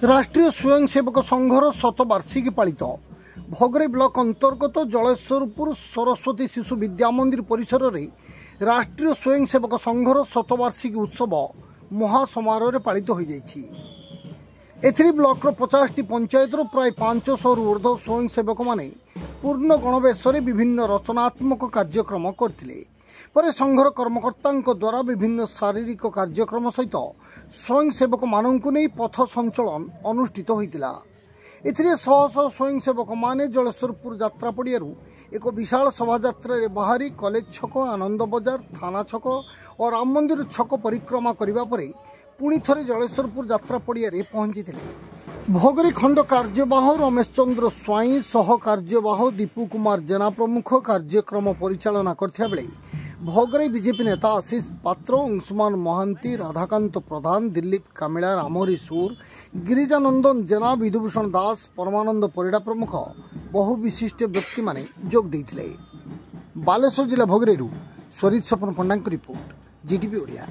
राष्ट्रीय स्वयंसेवक संघर शतवार्षिकी पालित भोगरे ब्लॉक अंतर्गत जलेश्वरपुर सरस्वती शिशु विद्या मंदिर परिसर में राष्ट्रीय स्वयंसेवक संघर शतवार्षिकी उत्सव महासमारोह पालित हो जाइछि। एथिरे ब्लॉक 50टी पंचायत प्राय 500 रु ऊर्ध्व स्वयंसेवक माने पूर्ण गणवेश विभिन्न रचनात्मक कार्यक्रम करथिले। पर संघर कर्मकर्ता द्वारा विभिन्न शारीरिक कार्यक्रम सहित स्वयंसेवक मानू नहीं पथ संचलन अनुष्ठित होता। एथिरे शह शह स्वयंसेवक माने जलेश्वरपुर यात्रा पड़ियारू एक विशाल शोभायात्रा बाहरी कॉलेज छक, आनंद बजार, थाना छक और राम मंदिर छक परिक्रमा करने पर पुणी थे जलेश्वरपुर यात्रा पड़िया पहुंची। भोगरी खंड कार्यवाह रमेश चंद्र स्वाई, सह कार्यवाह दीपू कुमार जेना प्रमुख कार्यक्रम परिचालना करथिया बेले भोगरे बीजेपी नेता आशीष पात्र, अंशुमान महांती, राधाकांत प्रधान, दिलीप कामिला, रामहरी सूर, गिरिजानंदन जेना, विधुभूषण दास, परमानंद परिडा प्रमुख बहु विशिष्ट व्यक्ति माने जोग देइथिले। बालेश्वर जिला भोगरेरू स्वरित स्वपन पंडा रिपोर्ट, जीटीवी ओडिया।